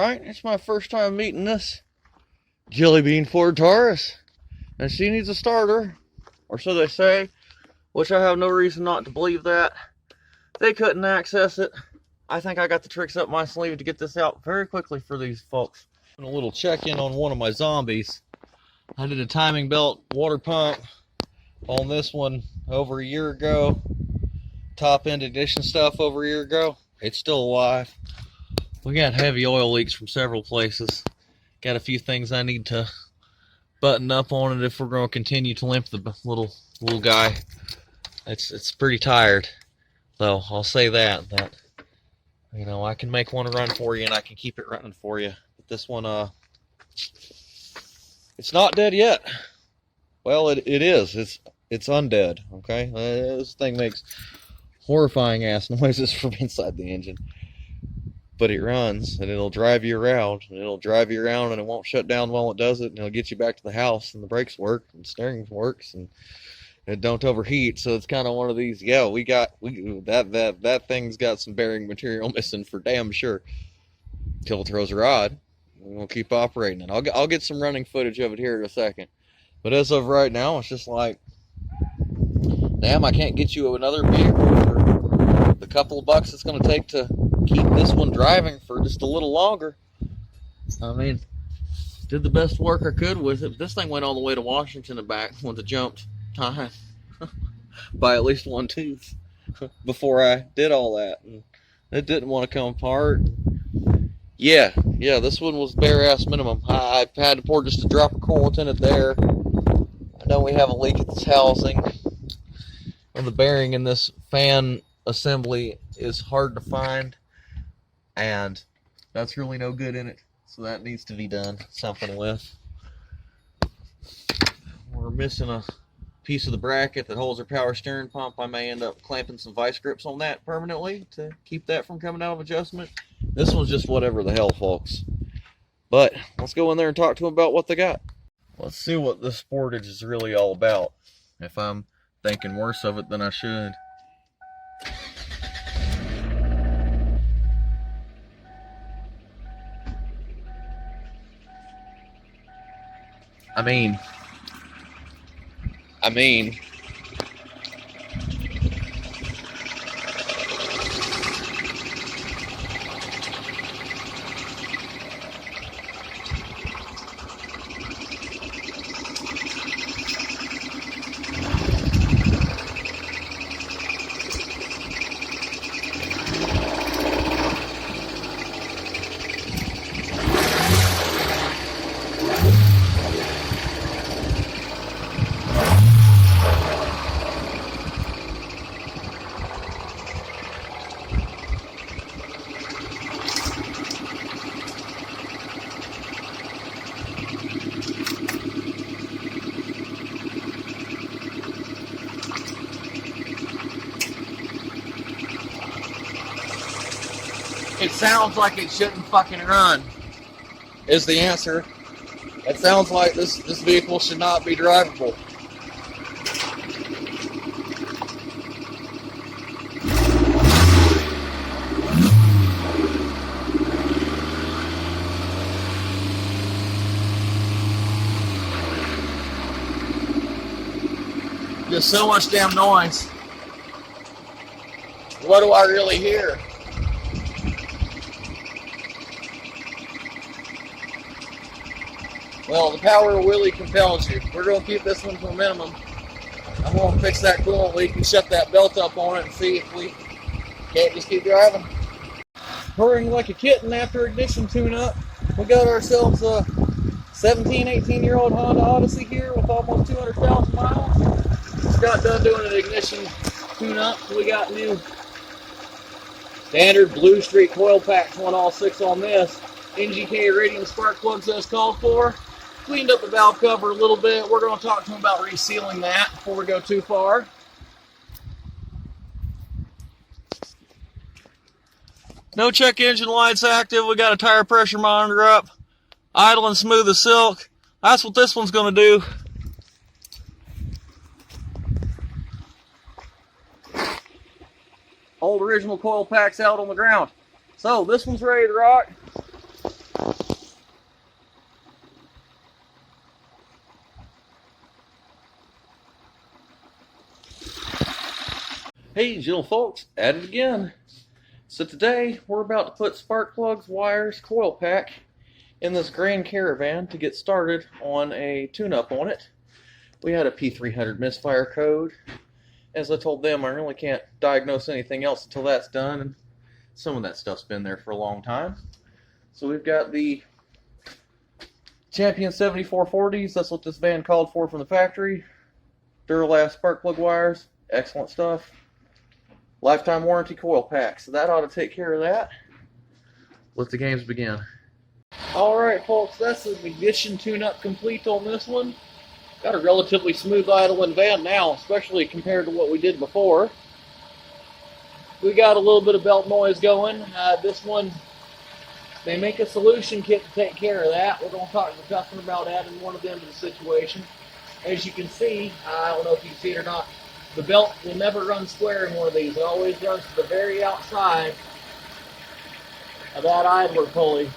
right? It's my first time meeting this Jelly Bean Ford Taurus, and she needs a starter, or so they say, which I have no reason not to believe that. They couldn't access it. I think I got the tricks up my sleeve to get this out very quickly for these folks. A little check-in on one of my zombies. I did a timing belt water pump on this one over a year ago. Top end ignition stuff over a year ago. It's still alive. We got heavy oil leaks from several places. Got a few things I need to button up on it if we're going to continue to limp the little guy. It's pretty tired, though. I'll say that you know, I can make one run for you and I can keep it running for you. But this one, it's not dead yet. Well, it is. It's undead. Okay, this thing makes horrifying ass noises from inside the engine, but it runs and it'll drive you around and it won't shut down while it does it, and it'll get you back to the house, and the brakes work and the steering works and it don't overheat. So it's kind of one of these, yeah, that thing's got some bearing material missing for damn sure. Till it throws a rod, we'll keep operating it. I'll get some running footage of it here in a second, but as of right now, it's just like, damn, I can't get you another vehicle for the couple of bucks it's going to take to keep this one driving for just a little longer. I mean, did the best work I could with it. This thing went all the way to Washington and back with the jumped time by at least one tooth before I did all that. And it didn't want to come apart. Yeah, this one was bare ass minimum. I had to pour just a drop of coolant in it there. I know we have a leak at this housing. And the bearing in this fan assembly is hard to find, and that's really no good in it, so that needs to be done something with. We're missing a piece of the bracket that holds our power steering pump. I may end up clamping some vice grips on that permanently to keep that from coming out of adjustment. This one's just whatever the hell, folks. But let's go in there and talk to them about what they got. Let's see what this Sportage is really all about, if I'm thinking worse of it than I should. I mean, it sounds like it shouldn't fucking run, is the answer. It sounds like this vehicle should not be drivable. Just so much damn noise. What do I really hear? Well, the power of Willie compels you. We're going to keep this one to a minimum. I'm going to fix that coolant leak and shut that belt up on it and see if we can't just keep driving. Purring like a kitten after ignition tune-up. We got ourselves a 17, 18-year-old Honda Odyssey here with almost 200,000 miles. Just got done doing an ignition tune-up, so we got new standard Blue Street coil packs, one all 6 on this. NGK radium spark plugs as called for. Cleaned up the valve cover a little bit. We're going to talk to them about resealing that before we go too far. No check engine lights active. We got a tire pressure monitor up. Idle and smooth as silk. That's what this one's going to do. Old original coil packs out on the ground. So this one's ready to rock. Hey, gentle folks, at it again. So today we're about to put spark plugs, wires, coil pack in this Grand Caravan to get started on a tune-up on it. We had a P300 misfire code. As I told them, I really can't diagnose anything else until that's done, and some of that stuff's been there for a long time. So we've got the Champion 7440s, that's what this van called for from the factory. Duralast spark plug wires, excellent stuff. Lifetime warranty coil pack, so that ought to take care of that. Let the games begin. Alright folks, that's the ignition tune-up complete on this one. Got a relatively smooth idling van now, especially compared to what we did before. We got a little bit of belt noise going. This one, they make a solution kit to take care of that. We're going to talk to the customer about adding one of them to the situation. As you can see, I don't know if you can see it or not, the belt will never run square in one of these. It always runs to the very outside of that idler pulley,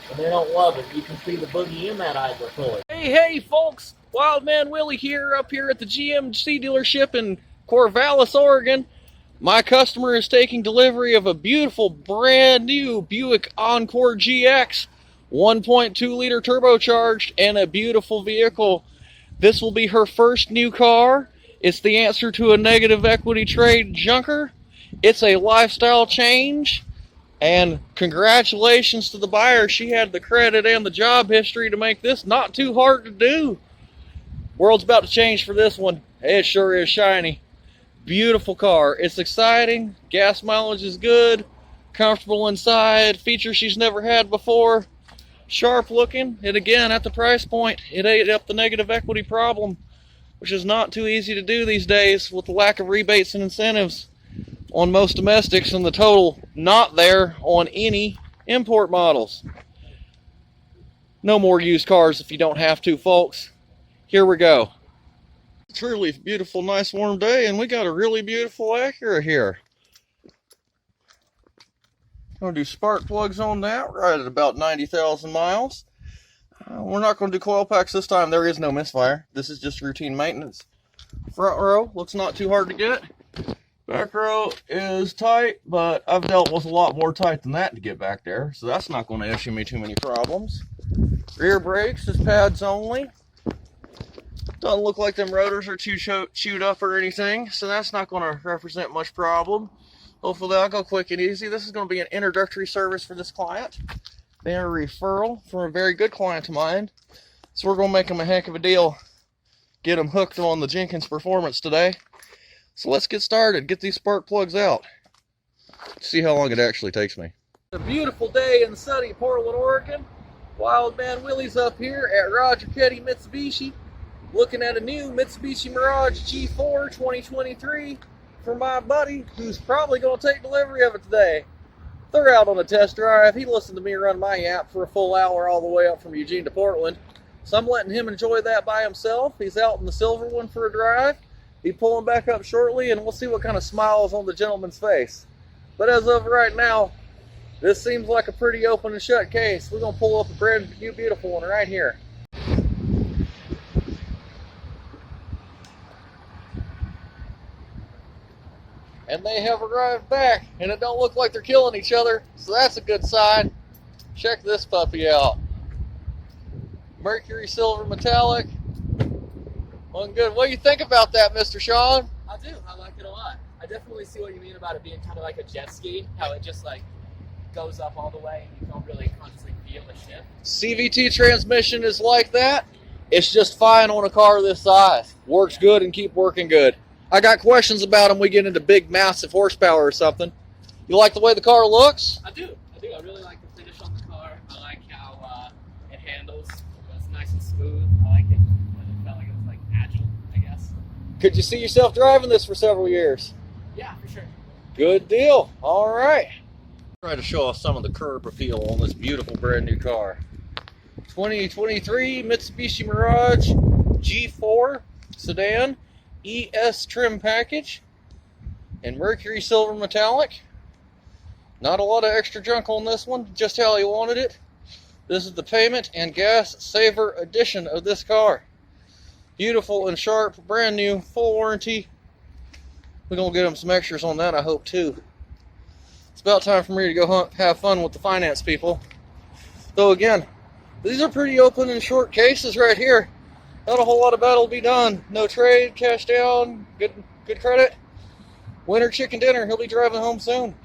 and they don't love it. You can see the boogie in that idler pulley. Hey folks, Wildman Willie here, up here at the GMC dealership in Corvallis, Oregon. My customer is taking delivery of a beautiful brand new Buick Encore GX, 1.2 liter turbocharged, and a beautiful vehicle. This will be her first new car. It's the answer to a negative equity trade junker. It's a lifestyle change. And congratulations to the buyer. She had the credit and the job history to make this not too hard to do. World's about to change for this one. It sure is shiny. Beautiful car. It's exciting. Gas mileage is good. Comfortable inside. Features she's never had before. Sharp looking. And again, at the price point, it ate up the negative equity problem, which is not too easy to do these days with the lack of rebates and incentives on most domestics and the total not there on any import models. No more used cars if you don't have to, folks. Here we go. Truly beautiful, nice warm day, and we got a really beautiful Acura here. I'm going to do spark plugs on that right at about 90,000 miles. We're not going to do coil packs this time. There is no misfire. This is just routine maintenance. Front row looks not too hard to get. Back row is tight, but I've dealt with a lot more tight than that to get back there, so that's not going to issue me too many problems. Rear brakes is pads only. Doesn't look like them rotors are too chewed up or anything, so that's not going to represent much problem. Hopefully that'll go quick and easy. This is going to be an introductory service for this client. They're a referral from a very good client of mine, so we're going to make them a heck of a deal. Get them hooked on the Jenkins performance today. So let's get started. Get these spark plugs out. See how long it actually takes me. A beautiful day in sunny Portland, Oregon. Wildman Willie's up here at Roger Ketty Mitsubishi, looking at a new Mitsubishi Mirage G4 2023 for my buddy, who's probably going to take delivery of it today. They're out on a test drive. He listened to me run my app for a full hour all the way up from Eugene to Portland. So I'm letting him enjoy that by himself. He's out in the silver one for a drive. He'll be pulling back up shortly, and we'll see what kind of smiles on the gentleman's face. But as of right now, this seems like a pretty open and shut case. We're going to pull up a brand new beautiful one right here. And they have arrived back, and it don't look like they're killing each other, so that's a good sign. Check this puppy out. Mercury silver metallic. Looking good. What do you think about that, Mr. Sean? I do. I like it a lot. I definitely see what you mean about it being kind of like a jet ski, how it just like goes up all the way and you don't really consciously feel the shift. CVT transmission is like that. It's just fine on a car this size. Works good and keep working good. I got questions about them. We get into big, massive horsepower or something. You like the way the car looks? I do. I really like the finish on the car. I like how it handles. It's nice and smooth. I like it when it felt like it was like agile, I guess. Could you see yourself driving this for several years? Yeah, for sure. Good deal. All right. Try to show off some of the curb appeal on this beautiful brand new car. 2023 Mitsubishi Mirage G4 sedan. ES trim package and Mercury silver metallic. Not a lot of extra junk on this one, just how he wanted it. This is the payment and gas saver edition of this car. Beautiful and sharp, brand new, full warranty. We're going to get him some extras on that, I hope, too. It's about time for me to go have fun with the finance people. Though, again, these are pretty open and short cases right here. Not a whole lot of battle to be done. No trade, cash down, good credit. Winter chicken dinner. He'll be driving home soon.